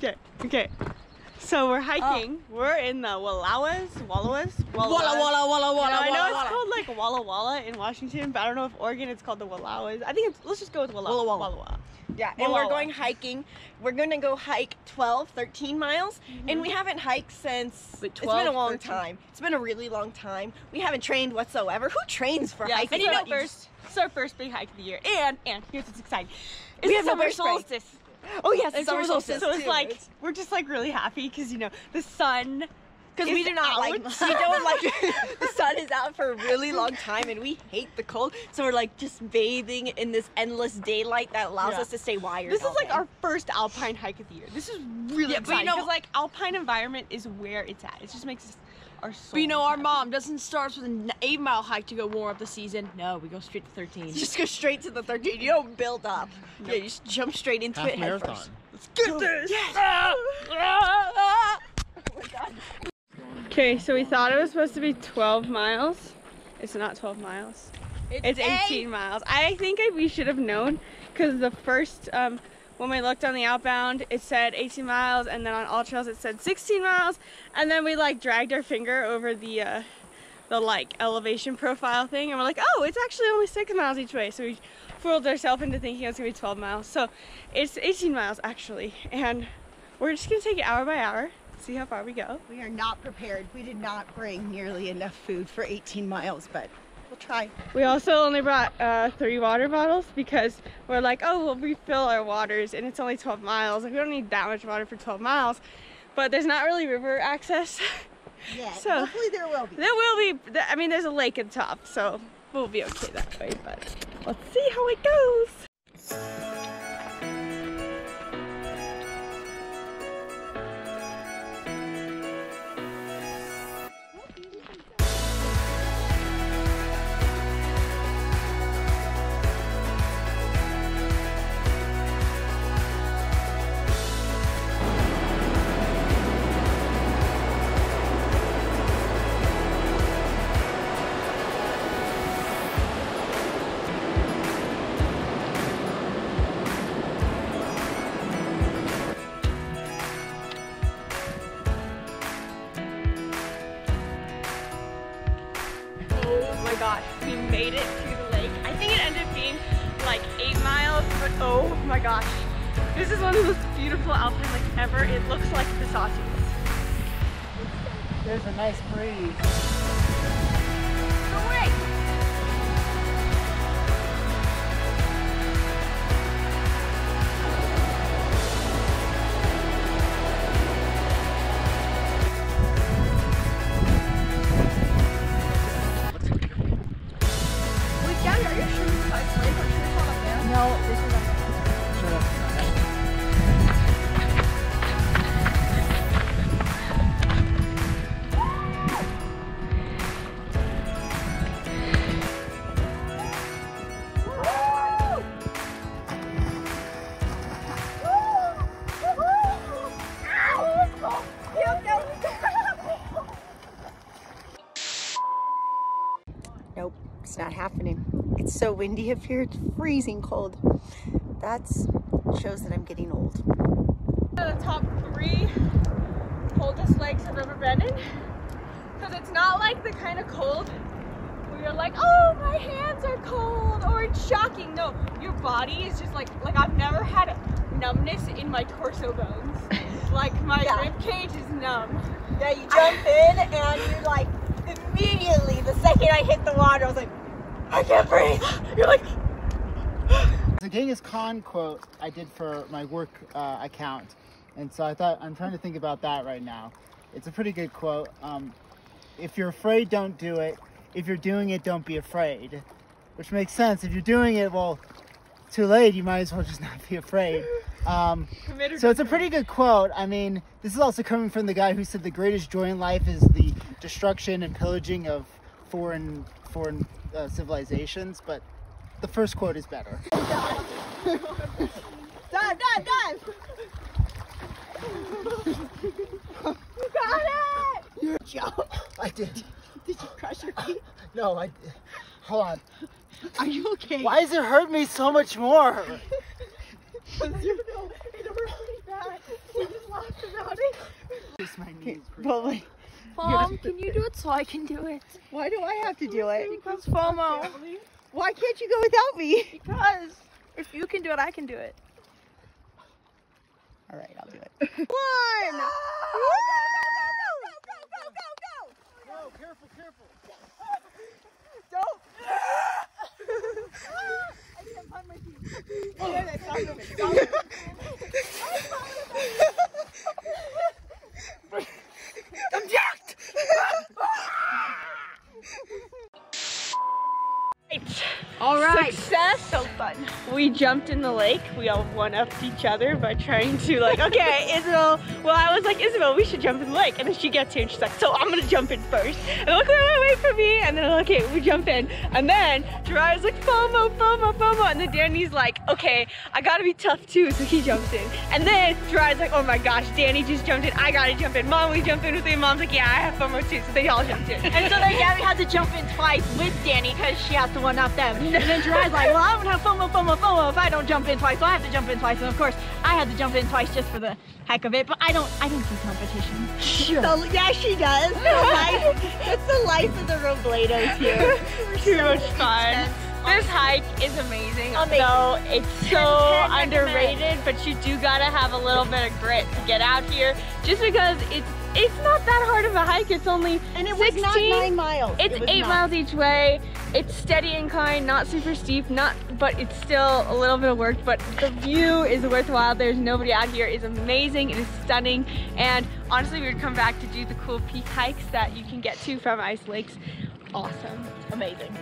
Okay. So we're hiking. We're in the Wallowas. Walla. I know it's called like Walla in Washington, but I don't know if Oregon it's called the Wallowas. I think let's just go with Wallowa. Yeah, and we're going hiking. We're gonna go hike 13 miles, and we haven't hiked since, it's been a long time. It's been a really long time. We haven't trained whatsoever. Who trains for hiking? And it's our first big hike of the year. And here's what's exciting. We have summer solstice. Oh yes, it's summer solstice. So it's like, we're just like really happy because, you know, the sun Because we do not like, the sun is out for a really long time and we hate the cold. So we're like just bathing in this endless daylight that allows us to stay wired. This is like our first alpine hike of the year. This is really exciting. But you know, because like alpine environment is where it's at. It just makes us our soul. But you know, our mom doesn't start with an 8-mile hike to go warm up the season. No, we go straight to 13. Just go straight to the 13. You don't build up. Nope. Yeah, you just jump straight into it head first. Let's get this! Yes. Oh my God. Okay, so we thought it was supposed to be 12 miles. It's not 12 miles. It's 18 miles. I think we should have known because the first, when we looked on the outbound, it said 18 miles, and then on All Trails it said 16 miles, and then we like dragged our finger over the like elevation profile thing, and we're like, oh, it's actually only 6 miles each way. So we fooled ourselves into thinking it was gonna be 12 miles. So it's 18 miles actually, and we're just gonna take it hour by hour. See how far we go. We are not prepared. We did not bring nearly enough food for 18 miles, but we'll try. We also only brought 3 water bottles because we're like, oh, we'll refill our waters and it's only 12 miles. Like, we don't need that much water for 12 miles, but there's not really river access. Yeah, so hopefully there will be. There will be. I mean, there's a lake at the top, so we'll be okay that way, but let's see how it goes. Gosh, we made it to the lake. I think it ended up being like 8 miles, but oh my gosh. This is one of the most beautiful alpine lakes ever. It looks like the Sawtooth. There's a nice breeze. No way! Nope, it's not happening. It's so windy up here, it's freezing cold. That shows that I'm getting old. The top 3 coldest lakes I've ever been in. Because it's not like the kind of cold where you're like, oh, my hands are cold, or it's shocking. No, your body is just like I've never had numbness in my torso bones. Like my rib cage is numb. Yeah, you jump in and you're like, immediately, the second I hit the water, I was like, I can't breathe. You're like, The Genghis Khan quote I did for my work account, and so I thought, I'm trying to think about that right now. It's a pretty good quote. If you're afraid, don't do it. If you're doing it, don't be afraid. Which makes sense. If you're doing it, well, too late, you might as well just not be afraid. So it's a pretty good quote. I mean, this is also coming from the guy who said the greatest joy in life is the destruction and pillaging of foreign civilizations, but the first quote is better. dive. You got it! Good job. I did. Did you crush your feet? No, I. Hold on. Are you okay? Why does it hurt me so much more? It hurt pretty bad. We just Just my knees. Well, Mom, can you do it so I can do it? why do I have to do it? Because FOMO. Why can't you go without me? Because if you can do it, I can do it. All right, I'll do it. 1. Go, careful, careful. Don't. I can't find my feet. Oh, there they are. Stop moving. I'm jacked! All right. Success. So fun. We jumped in the lake. We all one-upped each other by trying to like, okay, Isabelle. Well, I was like, Isabelle, we should jump in the lake. And then she gets here and she's like, so I'm gonna jump in first. And I'm like, wait for me. And then okay, we jump in. And then Jiraiya's like, FOMO, FOMO, FOMO. And then Danny's like, okay, I gotta be tough too. So he jumps in. And then Jiraiya's like, oh my gosh, Danny just jumped in. I gotta jump in. Mom, we jump in with you. Mom's like, yeah, I have FOMO too. So they all jumped in. And so then Gabi had to jump in twice with Danny because she has to one-up them. And then Jiraiya's like, well, I don't have FOMO, FOMO, FOMO if I don't jump in twice, so I have to jump in twice. And of course, I had to jump in twice just for the heck of it, but I don't see competition. Sure. So, yeah, she does. It's the life of the Roblados here. Too much fun. This hike is amazing. Amazing. So it's so 10 underrated, but you do gotta have a little bit of grit to get out here. Just because it's not that hard of a hike. It's only And it 16. was not 9 miles. It's It was 8 not. miles each way. It's steady incline, not super steep, but it's still a little bit of work. But the view is worthwhile. There's nobody out here. It's amazing. It is stunning. And honestly, we would come back to do the cool peak hikes that you can get to from ice lakes. Awesome. Amazing.